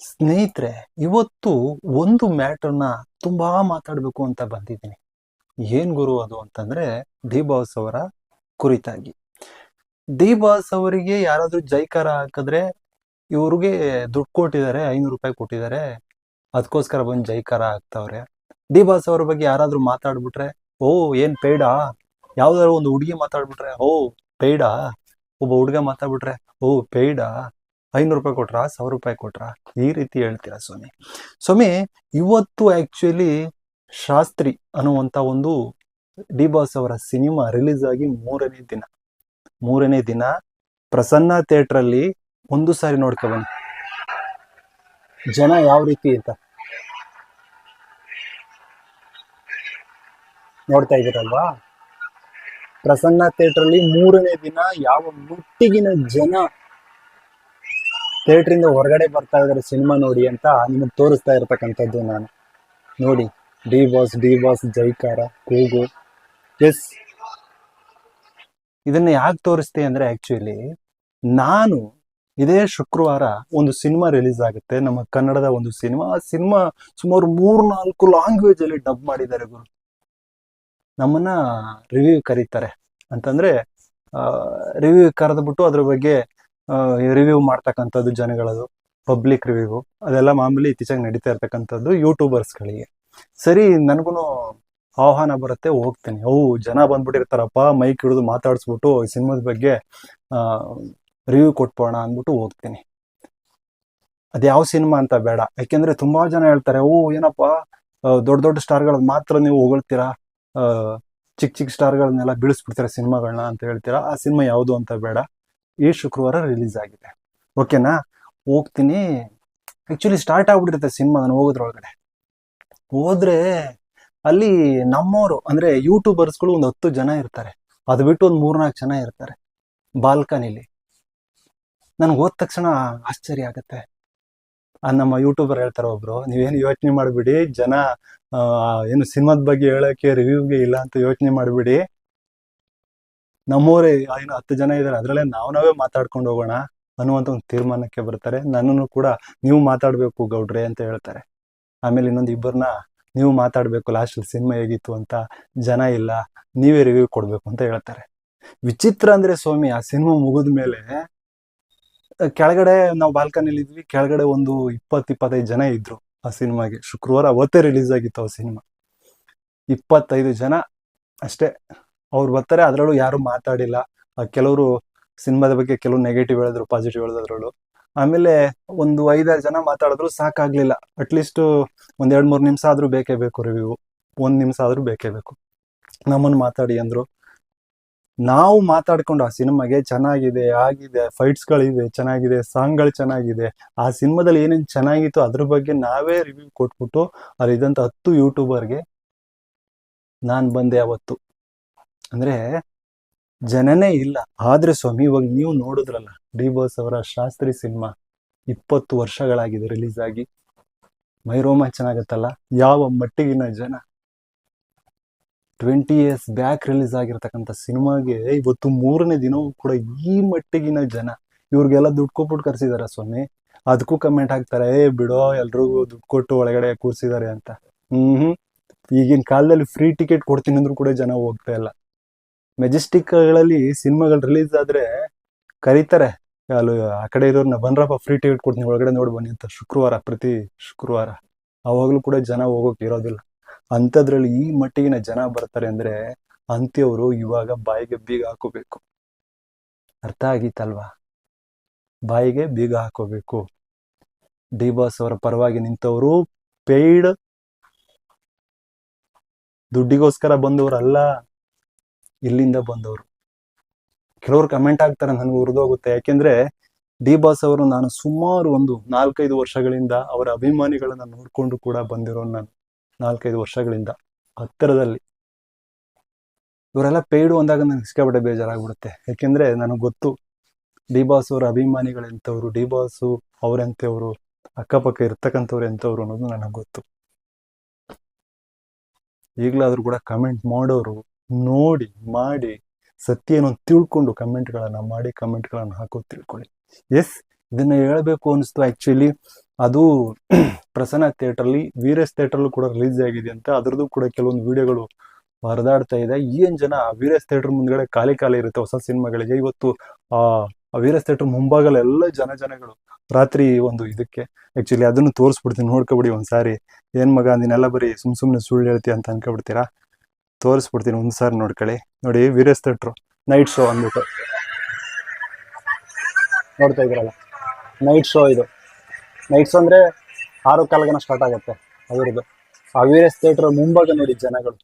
ಸ್ನೇಹಿತರೆ, ಇವತ್ತು ಒಂದು ಮ್ಯಾಟರ್ನ ತುಂಬಾ ಮಾತಾಡಬೇಕು ಅಂತ ಬಂದಿದ್ದೀನಿ. ಏನ್ ಗುರು ಅದು ಅಂತಂದ್ರೆ, ಡಿ ಬಾಸ್ ಅವರ ಕುರಿತಾಗಿ. ಡಿ ಬಾಸ್ ಅವರಿಗೆ ಯಾರಾದ್ರೂ ಜೈಕಾರ ಹಾಕಿದ್ರೆ ಇವ್ರಿಗೆ ದುಡ್ಡು ಕೊಟ್ಟಿದ್ದಾರೆ, 500 ರೂಪಾಯಿ ಕೊಟ್ಟಿದ್ದಾರೆ, ಅದಕ್ಕೋಸ್ಕರ ಬಂದು ಜೈಕಾರ ಹಾಕ್ತವ್ರೆ. ಡಿ ಬಾಸ್ ಅವ್ರ ಬಗ್ಗೆ ಯಾರಾದ್ರೂ ಮಾತಾಡ್ಬಿಟ್ರೆ, ಓ ಏನ್ ಪೇಡಾ, ಯಾವ್ದಾದ್ರು ಒಂದು ಹುಡುಗಿ ಮಾತಾಡ್ಬಿಟ್ರೆ, ಓ ಪೇಡಾ, ಒಬ್ಬ ಹುಡುಗ ಮಾತಾಡ್ಬಿಟ್ರೆ, ಓ ಪೇಡಾ, 500 ರೂಪಾಯಿ ಕೊಟ್ರಾ, 1000 ರೂಪಾಯಿ ಕೊಟ್ರಾ, ಈ ರೀತಿ ಹೇಳ್ತೀರಾ ಸ್ವಾಮಿ. ಸ್ವಾಮಿ, ಇವತ್ತು ಆಕ್ಚುಲಿ ಶಾಸ್ತ್ರಿ ಅನ್ನುವಂತ ಒಂದು ಡಿ ಬಾಸ್ ಅವರ ಸಿನಿಮಾ ರಿಲೀಸ್ ಆಗಿ ಮೂರನೇ ದಿನ ಪ್ರಸನ್ನ ಥಿಯೇಟರ್ ಅಲ್ಲಿ ಒಂದು ಸಾರಿ ನೋಡ್ಕೊ ಬನ್ನಿ ಜನ ಯಾವ ರೀತಿ ಅಂತ ನೋಡ್ತಾ ಇದ್ದೀರಲ್ವಾ. ಪ್ರಸನ್ನ ಥಿಯೇಟರ್ ಅಲ್ಲಿ ಮೂರನೇ ದಿನ ಯಾವ ಮಟ್ಟಿಗಿನ ಜನ ಥಿಯೇಟರ್ ಇಂದ ಹೊರಗಡೆ ಬರ್ತಾ ಇದಾರೆ ಸಿನಿಮಾ ನೋಡಿ ಅಂತ ನಿಮಗೆ ತೋರಿಸ್ತಾ ಇರತಕ್ಕಂಥದ್ದು ನಾನು. ನೋಡಿ, ಡಿ ಬಾಸ್ ಜೈಕಾರ ಕೂಗು. ಎಸ್, ಇದನ್ನ ಯಾಕೆ ತೋರಿಸ್ತೆ ಅಂದ್ರೆ ಆಕ್ಚುಲಿ ನಾನು ಇದೇ ಶುಕ್ರವಾರ ಒಂದು ಸಿನಿಮಾ ರಿಲೀಸ್ ಆಗುತ್ತೆ, ನಮ್ಮ ಕನ್ನಡದ ಒಂದು ಸಿನಿಮಾ. ಆ ಸಿನಿಮಾ ಸುಮಾರು 3-4 ಲ್ಯಾಂಗ್ವೇಜ್ ಅಲ್ಲಿ ಡಬ್ ಮಾಡಿದ್ದಾರೆ ಗುರು. ನಮ್ಮನ್ನ ರಿವ್ಯೂ ಕರೀತಾರೆ ಅಂತಂದ್ರೆ, ರಿವ್ಯೂ ಕರೆದ್ಬಿಟ್ಟು ಅದ್ರ ಬಗ್ಗೆ ರಿವ್ಯೂ ಮಾಡ್ತಕ್ಕಂಥದ್ದು ಜನಗಳದು, ಪಬ್ಲಿಕ್ ರಿವ್ಯೂ, ಅದೆಲ್ಲ ಮಾಮೂಲಿ ಇತ್ತೀಚೆಗೆ ನಡೀತಾ ಇರ್ತಕ್ಕಂಥದ್ದು ಯೂಟ್ಯೂಬರ್ಸ್ಗಳಿಗೆ. ಸರಿ, ನನಗೂ ಆಹ್ವಾನ ಬರುತ್ತೆ, ಹೋಗ್ತೀನಿ. ಜನ ಬಂದ್ಬಿಟ್ಟಿರ್ತಾರಪ್ಪ, ಮೈಕ್ ಹಿಡಿದು ಮಾತಾಡಿಸ್ಬಿಟ್ಟು ಈ ಸಿನಿಮಾದ ಬಗ್ಗೆ ರಿವ್ಯೂ ಕೊಟ್ಬೋಣ ಅಂದ್ಬಿಟ್ಟು ಹೋಗ್ತೀನಿ. ಅದ್ಯಾವ ಸಿನಿಮಾ ಅಂತ ಬೇಡ, ಯಾಕೆಂದ್ರೆ ತುಂಬಾ ಜನ ಹೇಳ್ತಾರೆ, ಏನಪ್ಪ ದೊಡ್ಡ ದೊಡ್ಡ ಸ್ಟಾರ್ಗಳ ಮಾತ್ರ ನೀವು ಹೊಗಳ್ತೀರಾ, ಚಿಕ್ಕ ಸ್ಟಾರ್ಗಳನ್ನೆಲ್ಲ ಬೀಳಿಸ್ಬಿಡ್ತೀರಾ ಸಿನಿಮಾಗಳನ್ನ ಅಂತ ಹೇಳ್ತೀರಾ. ಆ ಸಿನಿಮಾ ಯಾವುದು ಅಂತ ಬೇಡ, ಈ ಶುಕ್ರವಾರ ರಿಲೀಸ್ ಆಗಿದೆ, ಓಕೆನಾ? ಹೋಗ್ತೀನಿ. ಆಕ್ಚುಲಿ ಸ್ಟಾರ್ಟ್ ಆಗ್ಬಿಟ್ಟಿರುತ್ತೆ ಸಿನಿಮಾ. ನಾನು ಹೋಗೋದ್ರೊಳಗಡೆ ಹೋದ್ರೆ ಅಲ್ಲಿ ನಮ್ಮವರು ಅಂದ್ರೆ ಯೂಟ್ಯೂಬರ್ಸ್ಗಳು ಒಂದು 10 ಜನ ಇರ್ತಾರೆ, ಅದು ಬಿಟ್ಟು ಒಂದು 3-4 ಜನ ಇರ್ತಾರೆ ಬಾಲ್ಕನಿಲಿ. ನನ್ಗೆ ಹೋದ ತಕ್ಷಣ ಆಶ್ಚರ್ಯ ಆಗತ್ತೆ. ನಮ್ಮ ಯೂಟ್ಯೂಬರ್ ಹೇಳ್ತಾರೆ ಒಬ್ರು, ನೀವೇನು ಯೋಚನೆ ಮಾಡ್ಬಿಡಿ, ಜನ ಏನು ಸಿನಿಮಾದ ಬಗ್ಗೆ ಹೇಳಕ್ಕೆ ರಿವ್ಯೂಗೆ ಇಲ್ಲ ಅಂತ ಯೋಚನೆ ಮಾಡ್ಬಿಡಿ, ನಮ್ಮವರೇ ಏನು 10 ಜನ ಇದ್ದಾರೆ, ಅದ್ರಲ್ಲೇ ನಾವೇ ಮಾತಾಡ್ಕೊಂಡು ಹೋಗೋಣ ಅನ್ನುವಂತ ಒಂದು ತೀರ್ಮಾನಕ್ಕೆ ಬರ್ತಾರೆ. ನನ್ನನ್ನು ಕೂಡ ನೀವು ಮಾತಾಡ್ಬೇಕು ಗೌಡ್ರೆ ಅಂತ ಹೇಳ್ತಾರೆ. ಆಮೇಲೆ ಇನ್ನೊಂದು ಇಬ್ಬರನ್ನ ನೀವು ಮಾತಾಡ್ಬೇಕು, ಲಾಸ್ಟ್ ಸಿನಿಮಾ ಹೇಗಿತ್ತು ಅಂತ, ಜನ ಇಲ್ಲ, ನೀವೇ ರಿವ್ಯೂ ಕೊಡ್ಬೇಕು ಅಂತ ಹೇಳ್ತಾರೆ. ವಿಚಿತ್ರ ಅಂದ್ರೆ ಸ್ವಾಮಿ, ಆ ಸಿನಿಮಾ ಮುಗಿದ ಮೇಲೆ ಕೆಳಗಡೆ ನಾವು ಬಾಲ್ಕನಿಲಿ ಇದ್ವಿ, ಕೆಳಗಡೆ ಒಂದು 20-25 ಜನ ಇದ್ರು ಆ ಸಿನಿಮಾಗೆ. ಶುಕ್ರವಾರ ಅವತ್ತೇ ರಿಲೀಸ್ ಆಗಿತ್ತು ಆ ಸಿನಿಮಾ. 25 ಜನ ಅಷ್ಟೇ ಅವ್ರು ಬರ್ತಾರೆ. ಅದ್ರಲ್ಲೂ ಯಾರು ಮಾತಾಡಿಲ್ಲ. ಕೆಲವರು ಸಿನಿಮಾದ ಬಗ್ಗೆ ಕೆಲವು ನೆಗೆಟಿವ್ ಹೇಳಿದ್ರು, ಪಾಸಿಟಿವ್ ಹೇಳಿದ್ರು ಅದ್ರಲ್ಲೂ. ಆಮೇಲೆ ಒಂದು 5-6 ಜನ ಮಾತಾಡಿದ್ರು, ಸಾಕಾಗ್ಲಿಲ್ಲ. ಅಟ್ಲೀಸ್ಟ್ ಒಂದ್ 2-3 ನಿಮಿಷ ಆದ್ರೂ ಬೇಕೇ ಬೇಕು ರಿವ್ಯೂ, 1 ನಿಮಿಷ ಆದ್ರೂ ಬೇಕೇ ಬೇಕು. ನಮ್ಮನ್ನು ಮಾತಾಡಿ ಅಂದ್ರು. ನಾವು ಮಾತಾಡ್ಕೊಂಡು ಆ ಸಿನಿಮಾಗೆ ಚೆನ್ನಾಗಿದೆ, ಆಗಿದೆ, ಫೈಟ್ಸ್ಗಳಿವೆ, ಚೆನ್ನಾಗಿದೆ, ಸಾಂಗ್ಗಳು ಚೆನ್ನಾಗಿದೆ, ಆ ಸಿನಿಮಾದಲ್ಲಿ ಏನೇನು ಚೆನ್ನಾಗಿತ್ತು ಅದ್ರ ಬಗ್ಗೆ ನಾವೇ ರಿವ್ಯೂ ಕೊಟ್ಬಿಟ್ಟು ಅಲ್ಲಿದ್ದಂತ 10 ಯೂಟ್ಯೂಬರ್ಗೆ ನಾನ್ ಬಂದೆ ಅವತ್ತು. ಅಂದ್ರೆ ಜನನೇ ಇಲ್ಲ. ಆದ್ರೆ ಸ್ವಾಮಿ, ಇವಾಗ ನೀವು ನೋಡಿದ್ರಲ್ಲ ಡಿ ಬಾಸ್ ಅವರ ಶಾಸ್ತ್ರಿ ಸಿನಿಮಾ, 20 ವರ್ಷಗಳಾಗಿದೆ ರಿಲೀಸ್ ಆಗಿ. ಮೈರೋಮಾಂಚನ ಆಗತ್ತಲ್ಲ, ಯಾವ ಮಟ್ಟಿಗಿನ ಜನ. 20 years ಬ್ಯಾಕ್ ರಿಲೀಸ್ ಆಗಿರ್ತಕ್ಕಂಥ ಸಿನಿಮಾಗೆ ಇವತ್ತು 3ನೇ ದಿನವೂ ಕೂಡ ಈ ಮಟ್ಟಿಗಿನ ಜನ. ಇವ್ರಿಗೆಲ್ಲ ದುಡ್ಡು ಕೊಟ್ಬಿಟ್ಟು ಕರ್ಸಿದಾರ ಸ್ವಾಮಿ. ಅದಕ್ಕೂ ಕಮೆಂಟ್ ಹಾಕ್ತಾರೆ, ಬಿಡೋ ಎಲ್ರಿಗೂ ದುಡ್ಡು ಕೊಟ್ಟು ಒಳಗಡೆ ಕೂರ್ಸಿದ್ದಾರೆ ಅಂತ. ಈಗಿನ ಕಾಲದಲ್ಲಿ ಫ್ರೀ ಟಿಕೆಟ್ ಕೊಡ್ತೀನಿ ಅಂದ್ರೂ ಕೂಡ ಜನ ಹೋಗ್ತಾ ಇಲ್ಲ. ಮೆಜೆಸ್ಟಿಕ್ಗಳಲ್ಲಿ ಸಿನಿಮಾಗಳು ರಿಲೀಸ್ ಆದ್ರೆ ಕರೀತಾರೆ, ಅಲ್ಲಿ ಆ ಕಡೆ ಇರೋರ್ನ, ಬನ್ರಪ್ಪ ಫ್ರೀ ಟಿಕೆಟ್ ಕೊಡ್ತೀನಿ ಒಳಗಡೆ ನೋಡಿ ಬನ್ನಿ ಅಂತ, ಪ್ರತಿ ಶುಕ್ರವಾರ. ಅವಾಗ್ಲೂ ಕೂಡ ಜನ ಹೋಗೋಕೆ ಇರೋದಿಲ್ಲ. ಅಂಥದ್ರಲ್ಲಿ ಈ ಮಟ್ಟಿಗಿನ ಜನ ಬರ್ತಾರೆ ಅಂದ್ರೆ ಅಂತ್ಯವರು ಇವಾಗ ಬಾಯಿಗೆ ಬೀಗ ಹಾಕೋಬೇಕು. ಅರ್ಥ ಆಗಿತ್ತಲ್ವಾ? ಬಾಯಿಗೆ ಬೀಗ ಹಾಕೋಬೇಕು. ಡಿ ಬಾಸ್ ಅವರ ಪರವಾಗಿ ನಿಂತವರು ಪೇಯ್ಡ್ ದುಡ್ಡಿಗೋಸ್ಕರ ಬಂದವರಲ್ಲ, ಇಲ್ಲಿಂದ ಬಂದವರು. ಕೆಲವರು ಕಮೆಂಟ್ ಹಾಕ್ತಾರೆ, ನನಗೆ ಉರಿದೋಗುತ್ತೆ. ಯಾಕೆಂದ್ರೆ ಡಿ ಬಾಸ್ ಅವರು ನಾನು ಸುಮಾರು ಒಂದು 4-5 ವರ್ಷಗಳಿಂದ ಅವರ ಅಭಿಮಾನಿಗಳನ್ನ ನೋಡ್ಕೊಂಡು ಕೂಡ ಬಂದಿರೋ ನಾನು. 4-5 ವರ್ಷಗಳಿಂದ ಹತ್ತಿರದಲ್ಲಿ. ಇವರೆಲ್ಲ ಪೇಯ್ಡು ಅಂದಾಗ ನನಗೆ ಸಿಕ್ಕಾಪಟ್ಟೆ ಬೇಜಾರಾಗ್ಬಿಡುತ್ತೆ. ಯಾಕೆಂದ್ರೆ ನನಗೆ ಗೊತ್ತು ಡಿ ಬಾಸ್ ಅವರ ಅಭಿಮಾನಿಗಳೆಂಥವ್ರು, ಡಿ ಬಾಸು ಅವರೆಂಥವ್ರು, ಅಕ್ಕಪಕ್ಕ ಇರ್ತಕ್ಕಂಥವ್ರು ಎಂಥವ್ರು ಅನ್ನೋದು ನನಗೆ ಗೊತ್ತು. ಈಗಲಾದ್ರೂ ಕೂಡ ಕಮೆಂಟ್ ಮಾಡೋರು ನೋಡಿ ಮಾಡಿ ಸತ್ಯ ಏನೋ ತಿಳ್ಕೊಂಡು ಕಮೆಂಟ್ಗಳನ್ನ ಮಾಡಿ, ಕಮೆಂಟ್ಗಳನ್ನ ಹಾಕೋ ತಿಳ್ಕೊಳ್ಳಿ. ಎಸ್, ಇದನ್ನ ಹೇಳ್ಬೇಕು ಅನಿಸ್ತು ಆಕ್ಚುಲಿ. ಅದು ಪ್ರಸನ್ನ ಥಿಯೇಟರ್ಲಿ ವೀರೇಶ್ ಥಿಯೇಟರ್ಲು ಕೂಡ ರಿಲೀಸ್ ಆಗಿದೆ ಅಂತ. ಅದ್ರದ್ದು ಕೂಡ ಕೆಲವೊಂದು ವಿಡಿಯೋಗಳು ಹರಿದಾಡ್ತಾ ಇದೆ. ಏನ್ ಜನ ವೀರೇಶ್ ಥಿಯೇಟರ್ ಮುಂದ್ಗಡೆ ಖಾಲಿ ಖಾಲಿ ಇರುತ್ತೆ ಹೊಸ ಸಿನಿಮಾಗಳಿಗೆ. ಇವತ್ತು ಆ ವೀರೇಶ್ ಥಿಯೇಟರ್ ಮುಂಭಾಗಲೆಲ್ಲ ಜನಗಳು ರಾತ್ರಿ ಒಂದು ಇದಕ್ಕೆ ಆಕ್ಚುಲಿ ಅದನ್ನು ತೋರಿಸ್ಬಿಡ್ತೀನಿ, ನೋಡ್ಕೊಬಿಡಿ ಒಂದ್ಸಾರಿ. ಏನ್ ಮಗ ನೀನೆಲ್ಲ ಬರೀ ಸುಮ್ನೆ ಸುಳ್ಳು ಹೇಳ್ತೀಯ ಅಂತ ಅನ್ಕೊಬಿಡ್ತೀರಾ. ತೋರಿಸ್ಬಿಡ್ತೀನಿ ಒಂದ್ಸಾರಿ ನೋಡ್ಕೊಳ್ಳಿ. ನೋಡಿ ವೀರೇಶ್ ಥಿಯೇಟ್ರು ನೈಟ್ ಶೋ ಅಂದ್ಬಿಟ್ಟು ನೋಡ್ತಾ ಇದ್ರಲ್ಲ, ನೈಟ್ ಶೋ ಇದು. ನೈಟ್ ಶೋ ಅಂದ್ರೆ 6:15 ಸ್ಟಾರ್ಟ್ ಆಗುತ್ತೆ ಅದ್ರದ್ದು. ಆ ವೀರೇಶ್ ಥಿಯೇಟರ್ ಮುಂಭಾಗ ನೋಡಿ ಜನಗಳು.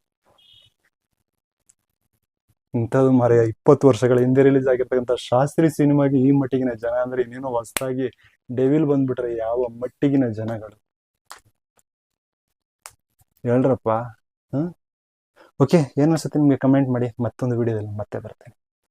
ಇಂಥದ್ದು ಮಾರೆ 20 ವರ್ಷಗಳ ಹಿಂದೆ ರಿಲೀಸ್ ಆಗಿರ್ತಕ್ಕಂಥ ಶಾಸ್ತ್ರಿ ಸಿನಿಮಾಗೆ ಈ ಮಟ್ಟಿಗಿನ ಜನ ಅಂದ್ರೆ ಇನ್ನೇನೋ ಹೊಸದಾಗಿ ಡೆವಿಲ್ ಬಂದ್ಬಿಟ್ರೆ ಯಾವ ಮಟ್ಟಿಗಿನ ಜನಗಳು ಹೇಳ್ರಪ್ಪ. ಓಕೆ, ಏನ್ ಅನ್ಸುತ್ತೆ ನಿಮ್ಗೆ ಕಮೆಂಟ್ ಮಾಡಿ. ಮತ್ತೊಂದು ವಿಡಿಯೋದಲ್ಲಿ ಮತ್ತೆ ಬರ್ತೇನೆ.